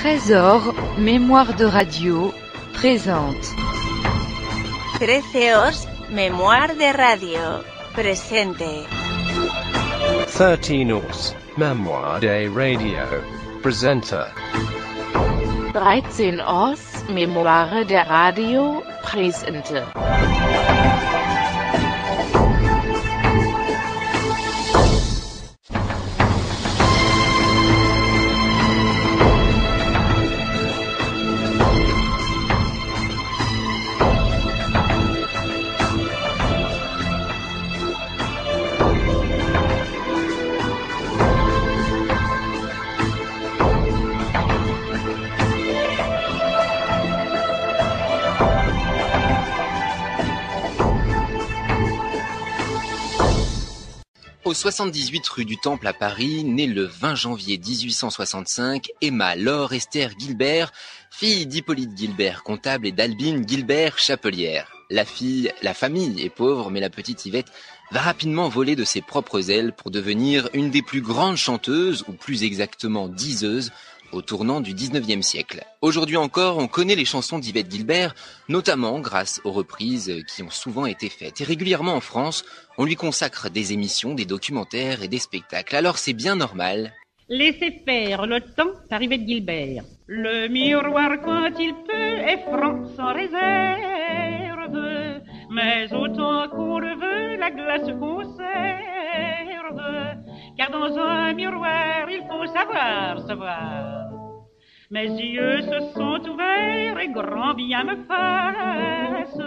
Trésor, mémoire de radio, présente. 13 mémoire de radio, presente. 13 mémoire de radio, presente. 13 mémoire de radio, presente. Au 78 rue du Temple à Paris, née le 20 janvier 1865, Emma Laure Esther Gilbert, fille d'Hippolyte Gilbert, comptable, et d'Albine Gilbert, chapelière. La famille est pauvre, mais la petite Yvette va rapidement voler de ses propres ailes pour devenir une des plus grandes chanteuses, ou plus exactement diseuses, au tournant du 19e siècle. Aujourd'hui encore, on connaît les chansons d'Yvette Gilbert, notamment grâce aux reprises qui ont souvent été faites. Et régulièrement en France, on lui consacre des émissions, des documentaires et des spectacles. Alors c'est bien normal. Laissez faire le temps par Yvette Gilbert. Le miroir, quand il peut, est franc sans réserve. Mais autant qu'on le veut, la glace conserve. Car dans un miroir, il faut savoir. Mes yeux se sont ouverts et grand bien me fasse.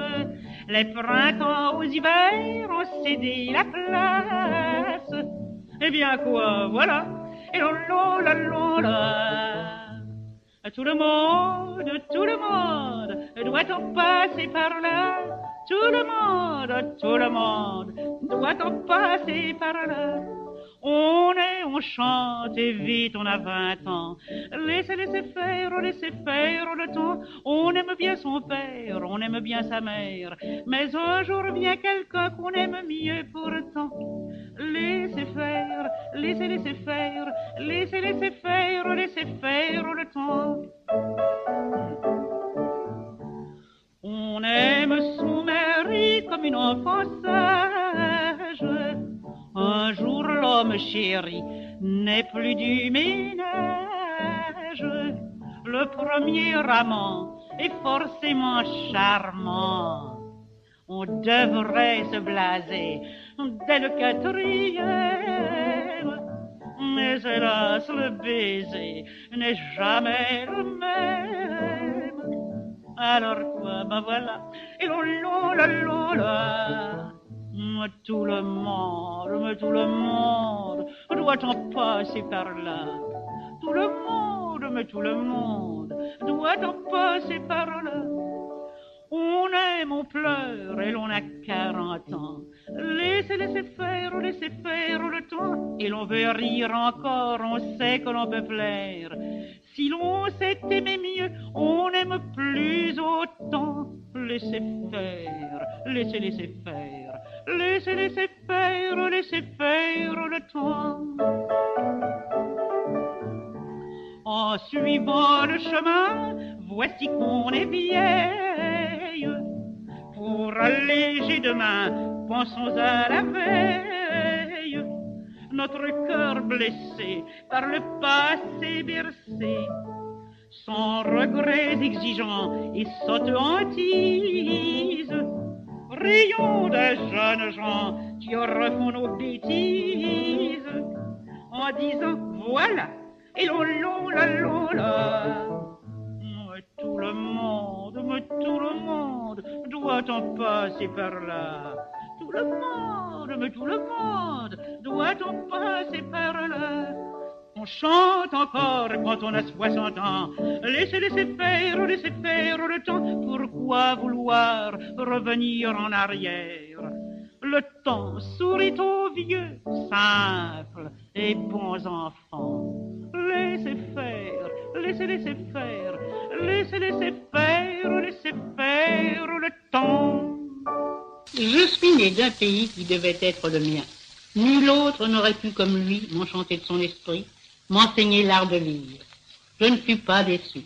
Les printemps aux hivers ont cédé la place. Eh bien quoi, voilà. Et tout le monde doit-on passer par là? Tout le monde doit-on passer par là? On chante et vite on a 20 ans. Laissez faire le temps. On aime bien son père, on aime bien sa mère. Mais un jour vient quelqu'un qu'on aime mieux pourtant. Laissez faire le temps. On aime son mari comme une enfant sage. Un jour l'homme chéri n'est plus du ménage. Le premier amant est forcément charmant. On devrait se blaser dès le 4e. Mais hélas, le baiser n'est jamais le même. Alors quoi, ben voilà. Et tout le monde doit-on passer par là? Tout le monde doit-on passer par là? On aime, on pleure et l'on a 40 ans. Laissez faire le temps. Et l'on veut rire encore, on sait que l'on peut plaire. Si l'on s'est aimé mieux, on n'aime plus autant. Laissez faire le temps. En suivant le chemin, voici qu'on est vieille. Pour alléger demain, pensons à la veille. Notre cœur blessé par le passé bercé, sans regrets exigeants et saute hantise. Rions des jeunes gens qui refont nos bêtises en disant voilà. Et tout le monde doit-on passer par là? Tout le monde doit-on passer par là? On chante encore quand on a 60 ans. Laissez faire le temps. Pourquoi vouloir revenir en arrière? Le temps sourit aux vieux, simples et bons enfants. Laissez faire le temps. Je suis né d'un pays qui devait être le mien. Nul autre n'aurait pu, comme lui, m'enchanter de son esprit, m'enseigner l'art de lire. Je ne fus pas déçu.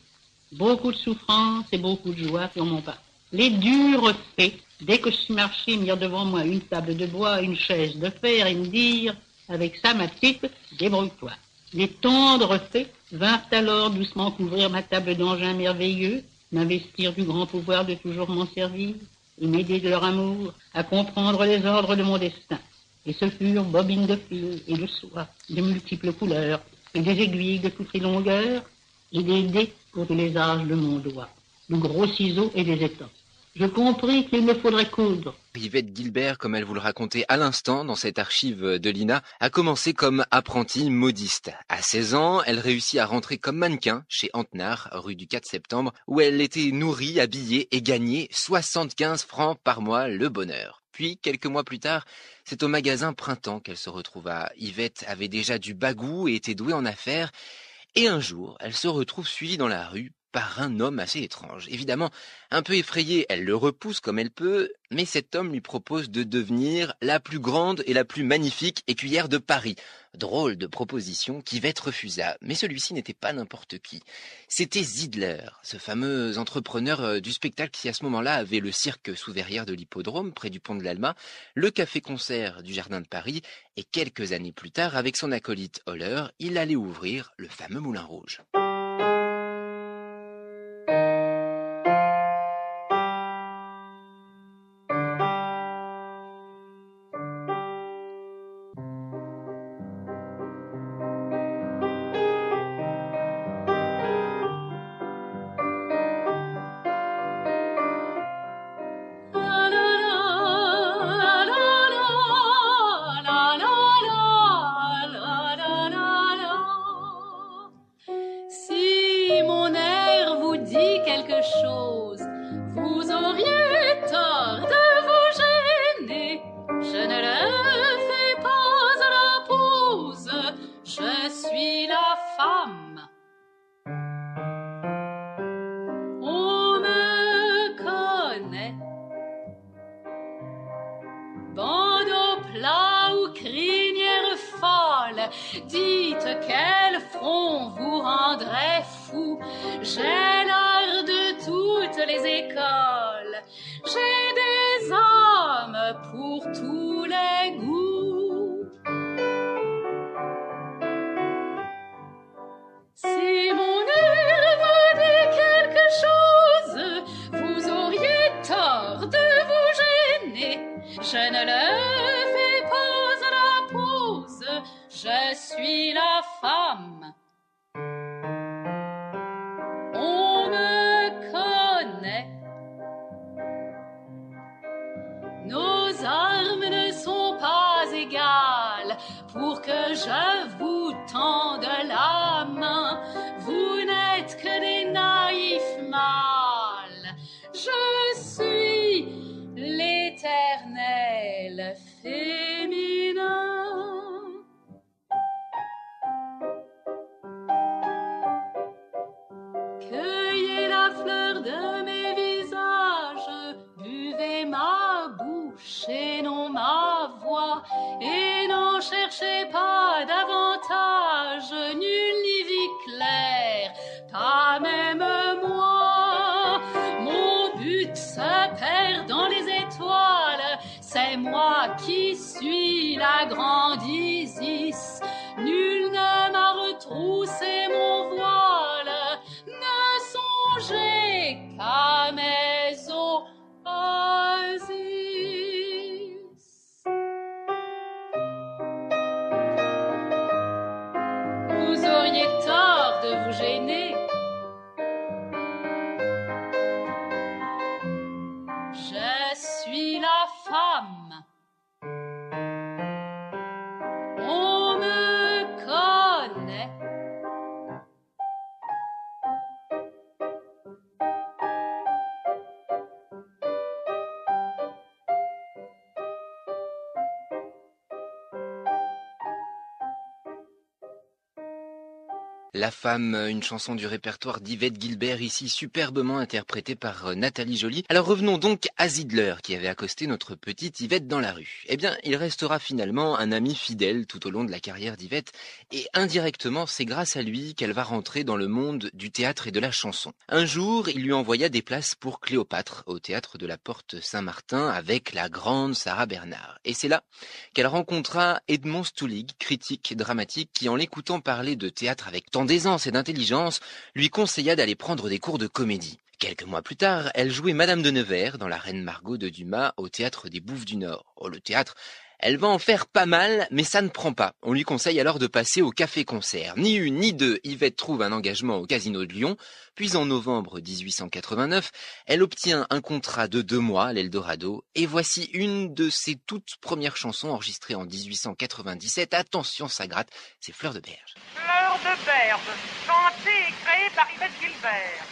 Beaucoup de souffrance et beaucoup de joie sur mon pas. Les durs faits, dès que je suis marché, mirent devant moi une table de bois, une chaise de fer et me dirent, avec ça, ma petite, débrouille-toi. Les tendres faits vinrent alors doucement couvrir ma table d'engins merveilleux, m'investir du grand pouvoir de toujours m'en servir et m'aider de leur amour à comprendre les ordres de mon destin. Et ce furent bobines de fil et de soie, de multiples couleurs, et des aiguilles de toutes les longueurs, et des dés pour tous les âges de mon doigt, de gros ciseaux et des étoffes. Je compris qu'il me faudrait coudre. Yvette Gilbert, comme elle vous le racontait à l'instant dans cette archive de l'INA, a commencé comme apprentie modiste. À 16 ans, elle réussit à rentrer comme mannequin chez Antenard, rue du 4 septembre, où elle était nourrie, habillée et gagnait 75 francs par mois, le bonheur. Puis, quelques mois plus tard, c'est au magasin Printemps qu'elle se retrouva. Yvette avait déjà du bagou et était douée en affaires. Et un jour, elle se retrouve suivie dans la rue par un homme assez étrange. Évidemment, un peu effrayée, elle le repousse comme elle peut, mais cet homme lui propose de devenir la plus grande et la plus magnifique écuyère de Paris. Drôle de proposition qu'Yvette refusa, mais celui-ci n'était pas n'importe qui. C'était Zidler, ce fameux entrepreneur du spectacle qui à ce moment-là avait le cirque sous verrière de l'hippodrome, près du pont de l'Alma, le café-concert du Jardin de Paris, et quelques années plus tard, avec son acolyte Holler, il allait ouvrir le fameux Moulin Rouge. Si mon air vous dit quelque chose, vous auriez tort de vous gêner. Je ne le fais pas à la pause, je suis la femme. On me connaît. Bandeau plat ou crinière folle, dites quel front vous rendrait fou. J'ai l'art de toutes les écoles, j'ai des hommes pour tous les goûts. Si mon air vous dit quelque chose, vous auriez tort de vous gêner. Je ne le fais pas à la pause, je suis la femme. On me connaît. Nos armes ne sont pas égales pour que je vous tende la main. Vous n'êtes que des naïfs mâles. Je suis l'éternel féminin. Cueillez la fleur de mes visages, buvez ma bouche et non ma voix, et n'en cherchez pas davantage, nul n'y vit clair, pas même moi. Mon but se perd dans les étoiles, c'est moi qui suis la grande Isis. Nul ne m'a retroussé mon voile, ne songez qu'à mes oasis. Vous auriez tort de vous gêner. Je suis la femme. On me connaît. La femme, une chanson du répertoire d'Yvette Guilbert, ici superbement interprétée par Nathalie Joly. Alors revenons donc à Zidler, qui avait accosté notre petite Yvette dans la rue. Eh bien, il restera finalement un ami fidèle tout au long de la carrière d'Yvette, et indirectement, c'est grâce à lui qu'elle va rentrer dans le monde du théâtre et de la chanson. Un jour, il lui envoya des places pour Cléopâtre, au théâtre de la Porte Saint-Martin, avec la grande Sarah Bernard. Et c'est là qu'elle rencontra Edmond Stoulig, critique dramatique, qui en l'écoutant parler de théâtre avec tant d'aisance et d'intelligence, lui conseilla d'aller prendre des cours de comédie. Quelques mois plus tard, elle jouait Madame de Nevers dans La Reine Margot de Dumas au théâtre des Bouffes du Nord. Oh, le théâtre, elle va en faire pas mal, mais ça ne prend pas. On lui conseille alors de passer au café-concert. Ni une ni deux, Yvette trouve un engagement au Casino de Lyon, puis en novembre 1889, elle obtient un contrat de 2 mois à l'Eldorado, et voici une de ses toutes premières chansons enregistrées en 1897. Attention, ça gratte, c'est Fleur de Berge. Fleur de berge, chantée et créée par Yvette Guilbert.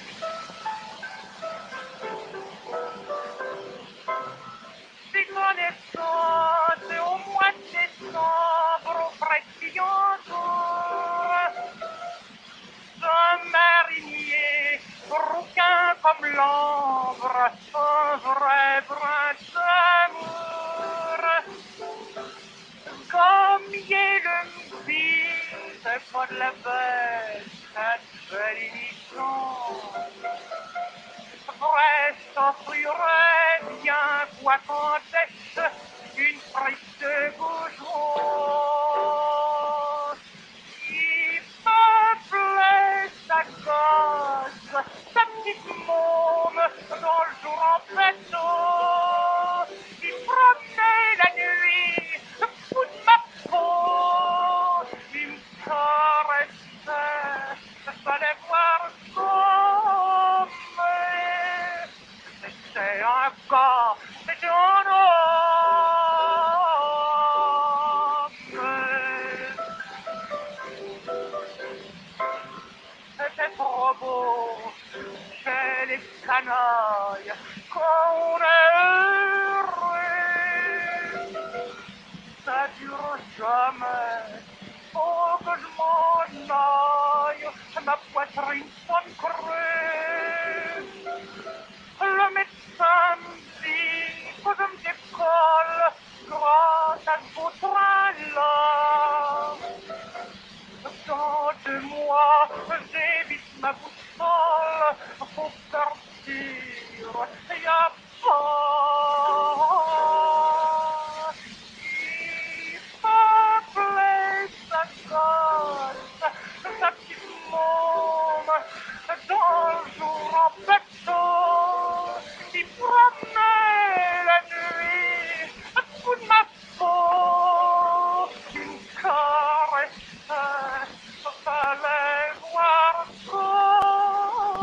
C'est mon naissance au mois de décembre auprès de Billancourt. Un marinier, rouquin comme l'ambre, un vrai brin d'amour. Comme il le dit, c'est pas de la bête, cette belle émission. Vrai s'offrirait bien, quoi qu'en tête, une prise de gauche. Il peuplait sa gosse, sa petite môme, dans le jour en bateau. Il promenait la nuit, le bout de ma peau. Il me caressait, fallait voir comme c'était un gars, c'était un homme. C'était trop beau chez les canailles qu'on est heureux. Ça dure jamais, faut que je m'en aille, ma poitrine sonne creuse. Le médecin me dit que je me décolle grâce à ce beau train-là. Dans 2 mois, j'évite ma boussole, faut partir, y'a pas. Il peuplait sa gosse, sa petite môme, dans le jour en bateau. Il promenait la nuit, à bout de ma peau. Il me caressait, fallait voir comme.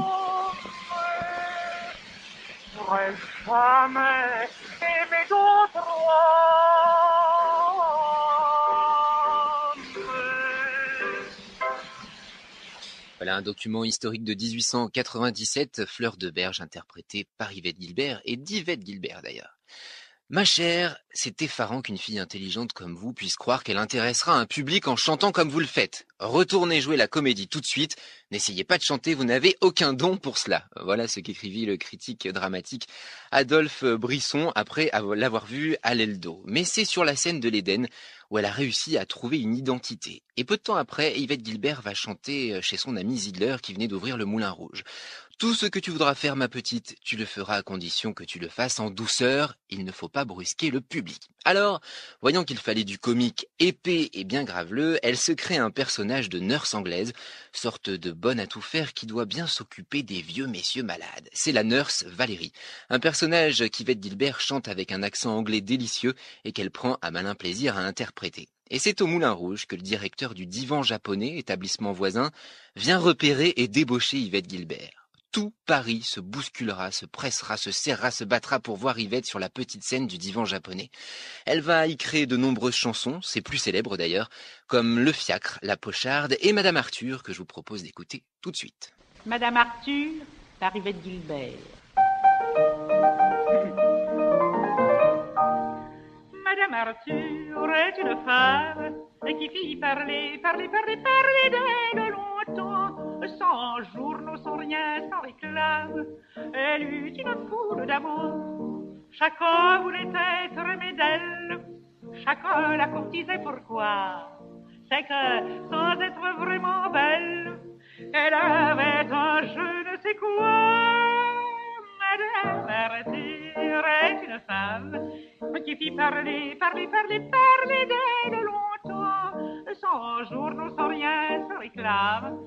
Je pourrais jamais aimer d'autres hommes. Voilà un document historique de 1897, Fleur de Berge, interprétée par Yvette Guilbert, et d'Yvette Guilbert d'ailleurs. Ma chère, c'est effarant qu'une fille intelligente comme vous puisse croire qu'elle intéressera un public en chantant comme vous le faites. Retournez jouer la comédie tout de suite, n'essayez pas de chanter, vous n'avez aucun don pour cela. Voilà ce qu'écrivit le critique dramatique Adolphe Brisson après l'avoir vu à l'Eldo. Mais c'est sur la scène de l'Éden où elle a réussi à trouver une identité. Et peu de temps après, Yvette Guilbert va chanter chez son ami Zidler qui venait d'ouvrir le Moulin Rouge. Tout ce que tu voudras faire, ma petite, tu le feras à condition que tu le fasses en douceur. Il ne faut pas brusquer le public. Alors, voyant qu'il fallait du comique épais et bien graveleux, elle se crée un personnage de nurse anglaise, sorte de bonne à tout faire qui doit bien s'occuper des vieux messieurs malades. C'est la nurse Valérie, un personnage qu'Yvette Guilbert chante avec un accent anglais délicieux et qu'elle prend un malin plaisir à interpréter. Et c'est au Moulin Rouge que le directeur du Divan japonais, établissement voisin, vient repérer et débaucher Yvette Guilbert. Tout Paris se bousculera, se pressera, se serrera, se battra pour voir Yvette sur la petite scène du Divan japonais. Elle va y créer de nombreuses chansons, ses plus célèbres d'ailleurs, comme Le Fiacre, La Pocharde et Madame Arthur, que je vous propose d'écouter tout de suite. Madame Arthur, par Yvette Guilbert. Madame Arthur est une femme qui fit parler d'elle longtemps. réclame. Elle eut une foule d'amour, chacun voulait être aimé d'elle, chacun la courtisait. Pourquoi? C'est que, sans être vraiment belle, elle avait un je ne sais quoi. Madame Arthur est une femme qui fit parler d'elle longtemps, sans journaux, sans rien, sans réclame.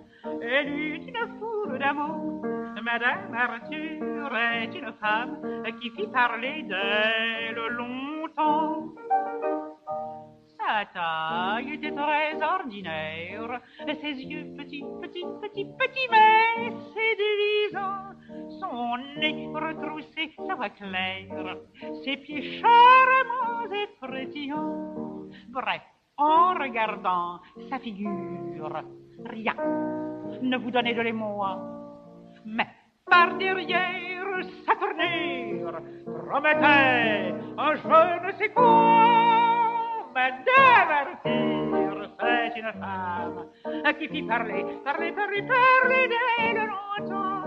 Elle eut une foule d'amour. Madame Arthur est une femme qui fit parler d'elle longtemps. Sa taille était très ordinaire, ses yeux petits, mais séduisants, son nez retroussé, sa voix claire, ses pieds charmants et frétillants. Bref, en regardant sa figure, rien ne vous donnait de l'émoi, mais par derrière sa tournure promettait un je ne sais quoi. Madame Arthur, c'est une femme qui fit parler d'elle longtemps,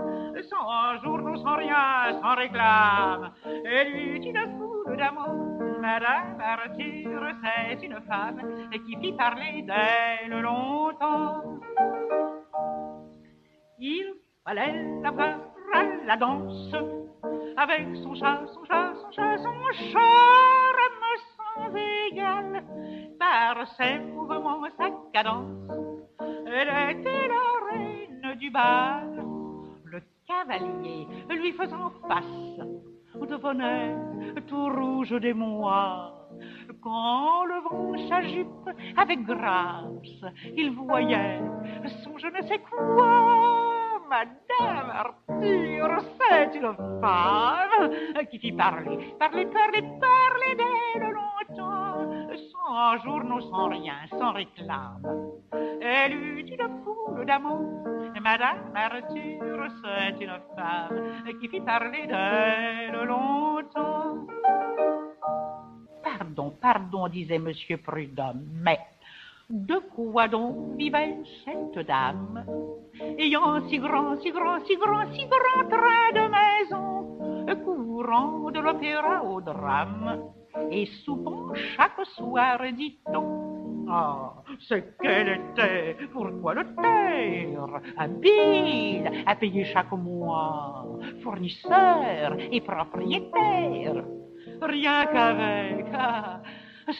sans journaux, sans rien, sans réclame. Elle eut une foule d'amour. Madame Arthur, c'est une femme qui fit parler d'elle longtemps. Il fallait la voir à la danse, avec son charme sans égal, par ses mouvements, sa cadence. Elle était la reine du bal. Le cavalier lui faisant face devenait tout rouge d'émoi. Quand levant sa jupe avec grâce, il voyait son je ne sais quoi. Madame Arthur, c'est une femme qui fit parler d'elle longtemps, sans journaux, sans rien, sans réclame. Elle eut une foule d'amour. Madame Arthur, c'est une femme qui fit parler d'elle longtemps. Pardon, disait Monsieur Prudhomme, mais de quoi donc vivait cette dame, ayant si grand train de maison, courant de l'opéra au drame, et soupant chaque soir, dit-on. Ah, c'est qu'elle était, pourquoi le taire, habile à payer chaque mois, fournisseur et propriétaire, rien qu'avec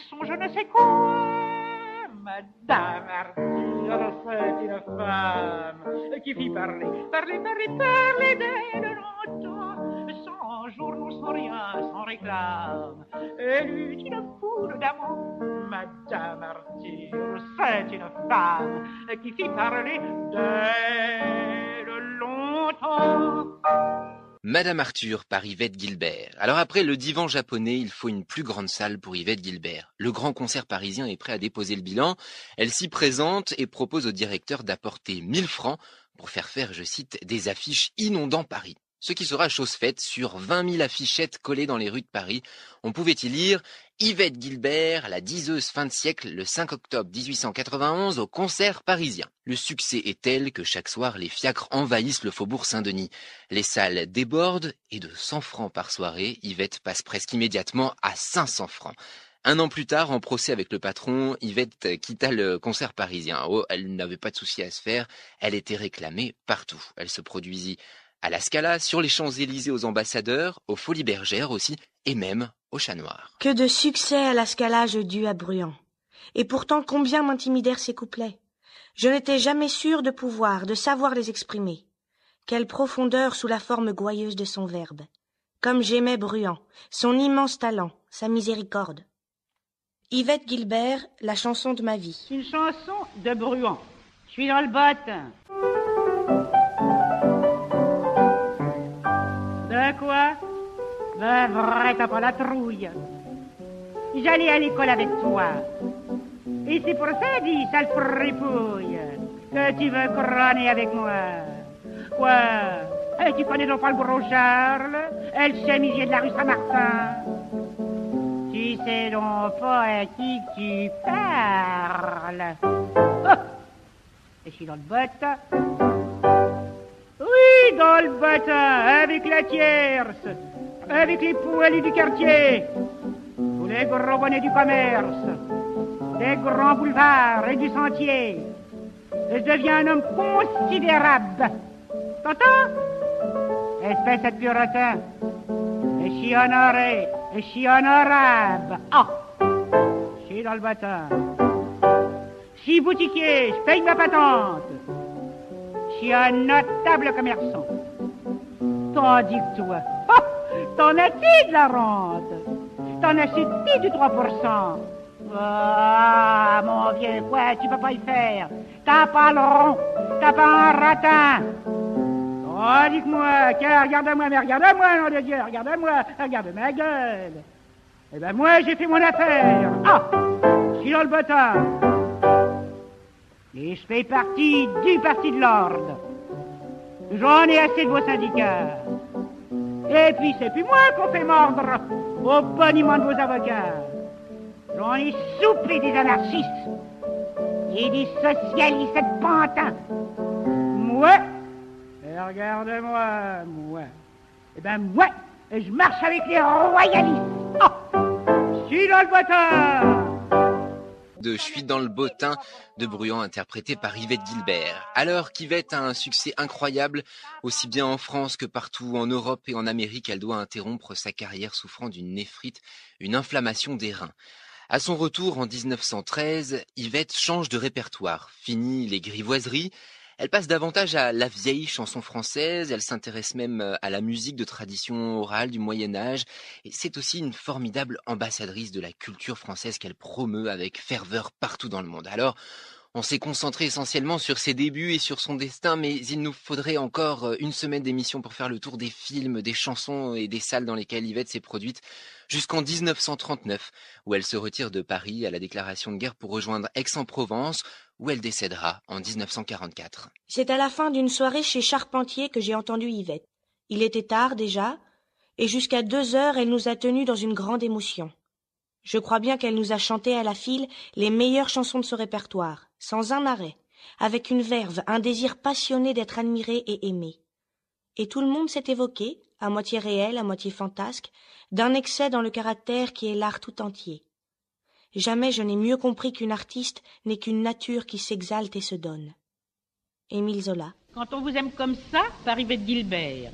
son je ne sais quoi. Madame Arthur, c'est une femme qui fit parler d'elle longtemps, sans journaux, sans rien, sans réclame. Elle eut une foule d'amour. Madame Arthur, c'est une femme qui fit parler d'elle longtemps. Madame Arthur par Yvette Guilbert. Alors après le divan japonais, il faut une plus grande salle pour Yvette Guilbert. Le Grand Concert parisien est prêt à déposer le bilan. Elle s'y présente et propose au directeur d'apporter 1000 francs pour faire, je cite, des affiches inondant Paris. Ce qui sera chose faite sur 20 000 affichettes collées dans les rues de Paris. On pouvait y lire Yvette Guilbert, la diseuse fin de siècle, le 5 octobre 1891 au concert parisien. Le succès est tel que chaque soir, les fiacres envahissent le faubourg Saint-Denis. Les salles débordent et de 100 francs par soirée, Yvette passe presque immédiatement à 500 francs. Un an plus tard, en procès avec le patron, Yvette quitta le concert parisien. Oh, elle n'avait pas de souci à se faire, elle était réclamée partout. Elle se produisit à la Scala, sur les Champs-Élysées aux Ambassadeurs, aux Folies Bergères aussi, et même au Chat Noir. Que de succès à la Scala je dus à Bruant. Et pourtant combien m'intimidèrent ces couplets. Je n'étais jamais sûre de savoir les exprimer. Quelle profondeur sous la forme gouailleuse de son verbe. Comme j'aimais Bruant, son immense talent, sa miséricorde. Yvette Guilbert, la chanson de ma vie. Une chanson de Bruant. Je suis dans le bottin. De quoi? Ben vrai, t'as pas la trouille. J'allais à l'école avec toi. Et c'est pour ça, dis, sale fripouille, que tu veux crâner avec moi. Quoi? Tu connais donc pas le gros Charles, le chemisier de la rue Saint-Martin? Tu sais donc pas à qui tu parles. Oh! Je suis dans le botte. Oui, dans le bottin, avec la tierce, avec les poilus du quartier, tous les gros bonnets du commerce, des grands boulevards et du sentier. Et je deviens un homme considérable. T'entends? Espèce de puritain. Et je suis honoré, et je suis honorable. Ah! Je suis dans le bottin. Je suis boutiquier, je paye ma patente. Je suis un notable commerçant. Tandis que toi, t'en as-tu de la rente? T'en as-tu du 3%? Ah, mon vieux, quoi, tu peux pas y faire. T'as pas le rond, t'as pas un ratin. Oh, dis-moi, regarde-moi, mais regarde-moi, nom de Dieu, regarde-moi, regarde ma gueule. Eh ben, moi, j'ai fait mon affaire. Ah, je suis dans le bottin. Et je fais partie du parti de l'ordre. J'en ai assez de vos syndicats. Et puis, c'est plus moi qu'on fait mordre au boniment de vos avocats. J'en ai soupé des anarchistes et des socialistes de pantins. Moi, et regarde-moi, moi. Eh ben, moi, je marche avec les royalistes. Oh, je suis dans le bottin. De Je suis dans le bottin de Bruant, interprété par Yvette Guilbert. Alors qu'Yvette a un succès incroyable, aussi bien en France que partout en Europe et en Amérique, elle doit interrompre sa carrière souffrant d'une néphrite, une inflammation des reins. À son retour en 1913, Yvette change de répertoire, finit les grivoiseries. Elle passe davantage à la vieille chanson française, elle s'intéresse même à la musique de tradition orale du Moyen-Âge, et c'est aussi une formidable ambassadrice de la culture française qu'elle promeut avec ferveur partout dans le monde. Alors, on s'est concentré essentiellement sur ses débuts et sur son destin, mais il nous faudrait encore une semaine d'émission pour faire le tour des films, des chansons et des salles dans lesquelles Yvette s'est produite, jusqu'en 1939, où elle se retire de Paris à la déclaration de guerre pour rejoindre Aix-en-Provence, où elle décédera en 1944. C'est à la fin d'une soirée chez Charpentier que j'ai entendu Yvette. Il était tard déjà, et jusqu'à 2 heures elle nous a tenus dans une grande émotion. Je crois bien qu'elle nous a chanté à la file les meilleures chansons de ce répertoire, sans un arrêt, avec une verve, un désir passionné d'être admiré et aimé. Et tout le monde s'est évoqué, à moitié réel, à moitié fantasque, d'un excès dans le caractère qui est l'art tout entier. Jamais je n'ai mieux compris qu'une artiste n'est qu'une nature qui s'exalte et se donne. Émile Zola. Quand on vous aime comme ça, par Yvette Guilbert.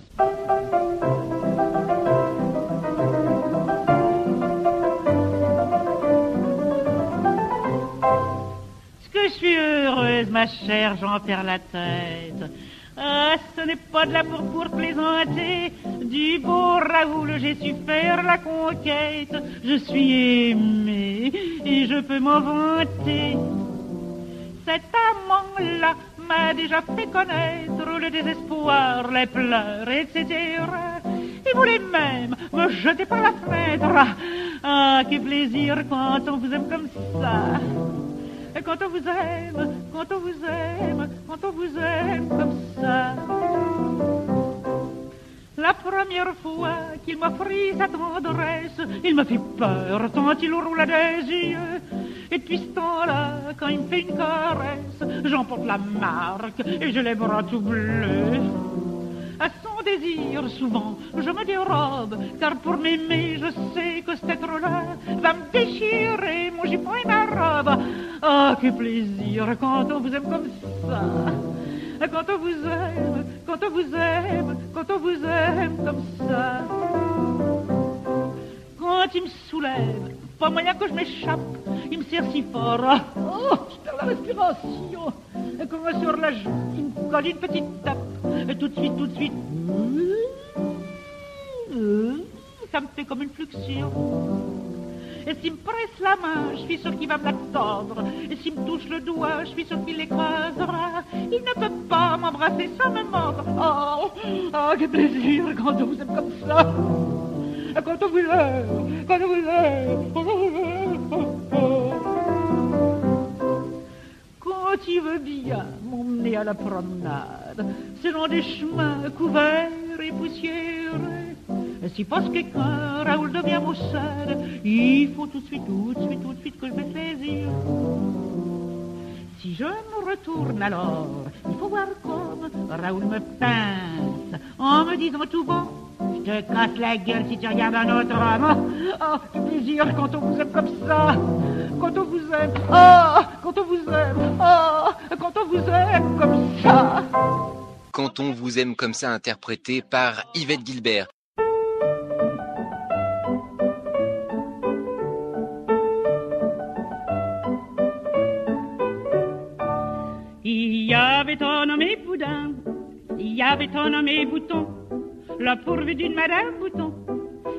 Que je suis heureuse, ma chère, j'en perds la tête. Ah, ce n'est pas de la pour plaisanter. Du beau Raoul, j'ai su faire la conquête. Je suis aimée et je peux m'en vanter. Cet amant-là m'a déjà fait connaître le désespoir, les pleurs, etc. Il voulait même me jeter par la fenêtre. Ah, quel plaisir quand on vous aime comme ça. Quand on vous aime, quand on vous aime, quand on vous aime comme ça. La première fois qu'il m'offrit sa tendresse, il m'a fait peur tant il roula des yeux. Et depuis ce temps-là, quand il me fait une caresse, j'emporte la marque et j'ai les bras tout bleus. À son désir, souvent, je me dérobe, car pour m'aimer, je sais que cet être-là va me déchirer mon jupon et ma robe. Ah, quel plaisir quand on vous aime comme ça. Quand on vous aime, quand on vous aime, quand on vous aime comme ça. Quand il me soulève, pas moyen que je m'échappe, il me serre si fort. Oh, je perds la respiration. Comme sur la joue, il me colle une petite tape. Et tout de suite, ça me fait comme une fluxion. Et s'il me presse la main, je suis sûr qu'il va me la tordre. Et s'il me touche le doigt, je suis sûr qu'il l'écrasera. Il ne peut pas m'embrasser sans me mordre. Oh, quel plaisir quand on vous aime comme ça. Quand on vous aime, quand on vous aime, quand on vous aime. Quand il veut bien m'emmener à la promenade, selon des chemins couverts et poussiéreux. Et si passe quelqu'un, Raoul devient maussade, il faut tout de suite que je baisse les yeux. Si je me retourne alors, il faut voir comme Raoul me pince en me disant tout bas, je te casse la gueule si tu regardes un autre homme. Oh, quel plaisir quand on vous aime comme ça. Quand on vous aime, oh, quand on vous aime, oh, quand on vous aime comme ça. Quand on vous aime comme ça, interprété par Yvette Guilbert. Il y avait un nommé Boudin, il y avait un nommé Bouton, le pourvu d'une Madame Bouton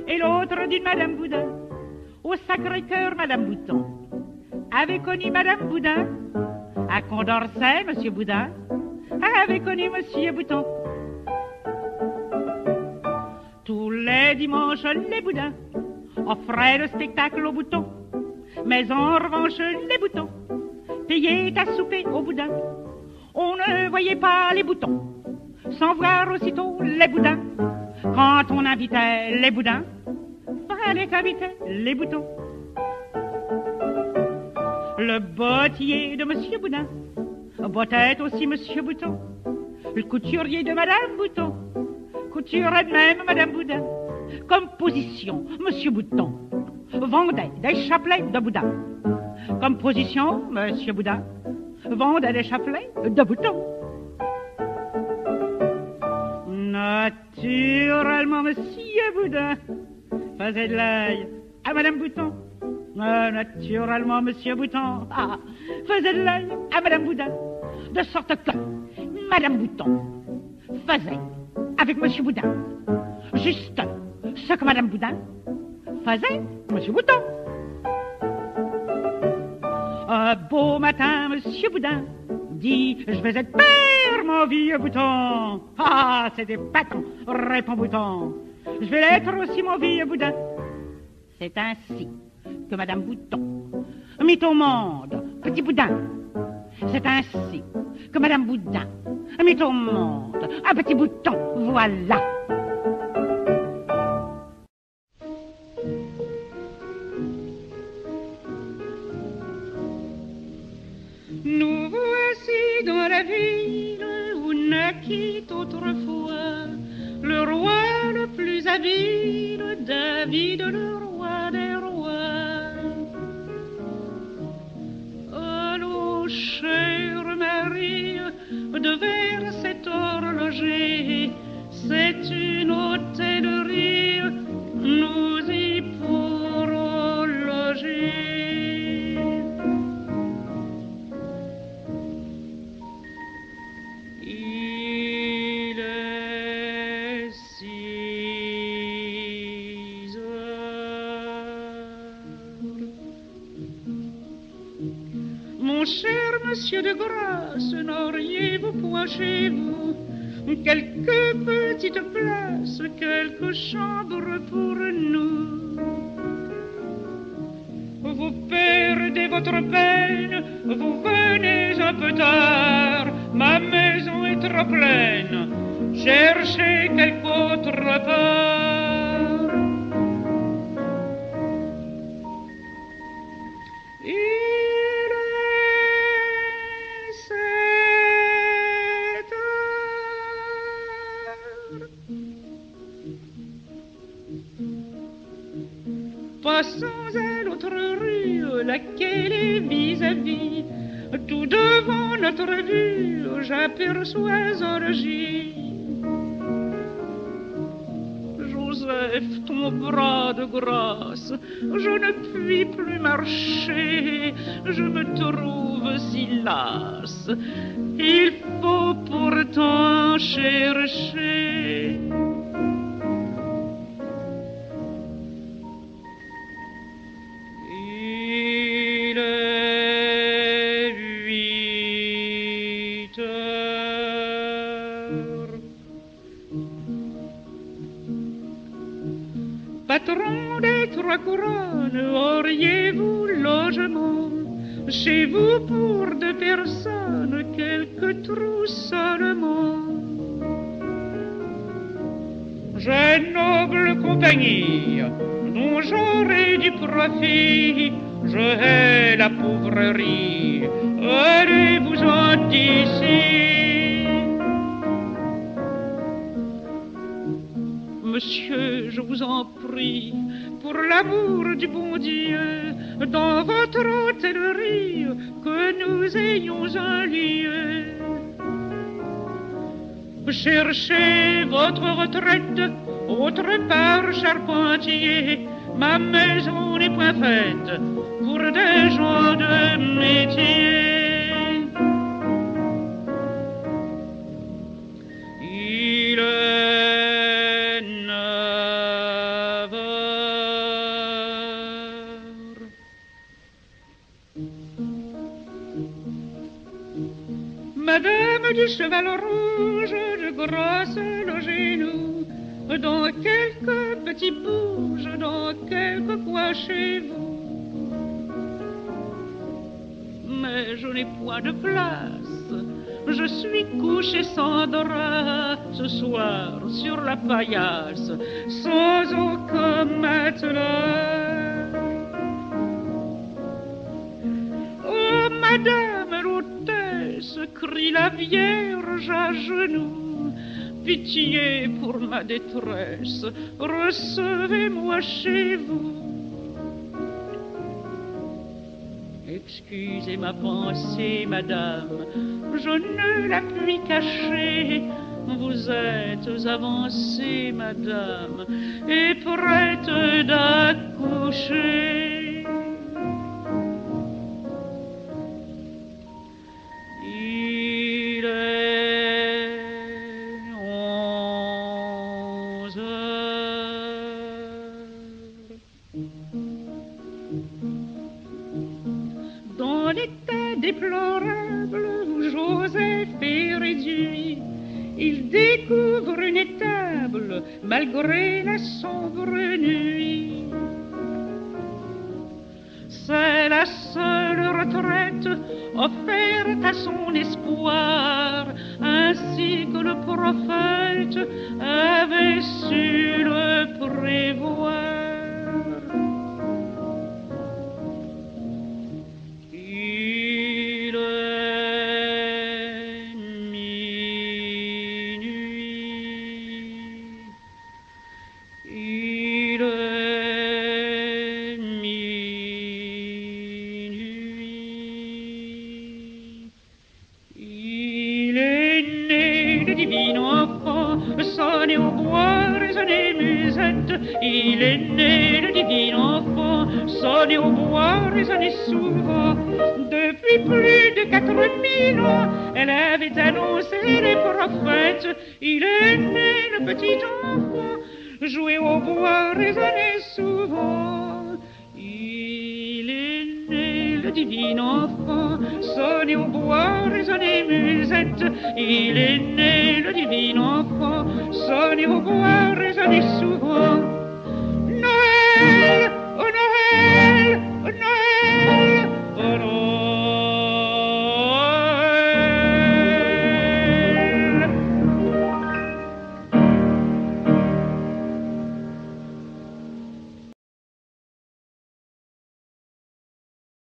et l'autre d'une Madame Boudin. Au Sacré-Cœur, Madame Bouton avait connu Madame Boudin. À Condorcet, Monsieur Boudin avait connu Monsieur Bouton. Tous les dimanches, les Boudins offraient le spectacle aux Boutons. Mais en revanche, les Boutons payaient à souper aux Boudins. On ne voyait pas les Boutons sans voir aussitôt les Boudins. Quand on invitait les Boudins, fallait qu'inviter les Boutons. Le bottier de Monsieur Boudin bottait aussi Monsieur Bouton. Le couturier de Madame Bouton couturait de même Madame Boudin. Comme position, Monsieur Bouton vendait des chapelets de Boudin. Comme position, Monsieur Boudin vendait des chapelets de Bouton. Naturellement, Monsieur Boudin faisait de l'œil à Madame Bouton. Naturellement, Monsieur Bouton faisait de l'œil à Madame Boudin. De sorte que Madame Bouton faisait avec Monsieur Boudin juste ce que Madame Boudin faisait Monsieur Bouton. Un beau matin, Monsieur Boudin dit: je vais être père, mon vieux Bouton. Ah, c'est des patons, répond Bouton. Je vais l'être aussi, mon vieux Boudin. C'est ainsi que Madame Bouton mit au monde Petit Boudin. C'est ainsi que Madame Boudin mit au monde un petit Bouton. Voilà. Nous voici dans la ville où naquit autrefois le roi le plus habile, David, le roi des rois. Allons, chère Marie, devers cet horloger, c'est une hôtellerie, nous y pourrons loger. Il est 6 heures. Mon cher monsieur de Grasse, n'auriez-vous point chez vous quelques petites places, quelques chambres pour nous? Vous perdez votre peine, vous venez un peu tard, ma maison est trop pleine, cherchez quelque autre part. Il est 7 heures. Passons à l'autre rue, laquelle est vis-à-vis. Tout devant notre vue, j'aperçois un logis. Joseph, ton bras de grâce, je ne puis plus marcher, je me trouve si lasse. Il faut pourtant chercher. Il est 8 heures. Patron des Trois Couronnes, auriez-vous logement chez vous pour 2 personnes, quelques trous seulement? J'ai noble compagnie dont j'aurai du profit, je hais la pauvrerie, allez vous ôte d'ici. Monsieur, je vous en prie, pour l'amour du bon Dieu, dans votre hôtellerie, que nous ayons un lieu. Cherchez votre retraite autre part, charpentier, ma maison n'est point faite pour des gens de métier. Il est 9 heures. Madame du Cheval Rouge, je grosse le genou dans quelques petits bouges, dans quelques coins chez vous. Mais je n'ai point de place, je suis couché sans drap ce soir sur la paillasse, sans aucun matelas. Oh, madame l'hôtesse, crie la Vierge à genoux, pitié pour ma détresse, recevez-moi chez vous. Excusez ma pensée, madame, je ne la puis cacher. Vous êtes avancée, madame, et prête d'accoucher. Il est 11 heures. Dans l'état déplorable où Joseph est réduit, il découvre une étable malgré la sombre nuit. C'est la seule retraite offerte à son espoir, ainsi que le prophète avait su le prévoir. Il est minuit. Il est minuit. Il est né le divin enfant, sonné au bois, résonné musette. Il est né le divin enfant, sonné au bois, résonné souvent. Depuis plus de 4000 ans, elle avait annoncé les prophètes. Il est né le petit enfant, joué au bois, résonné souvent. Il est né le divin enfant, sonné au bois, résonné musette. Il est né le divin enfant, sonné au bois, résonné souvent.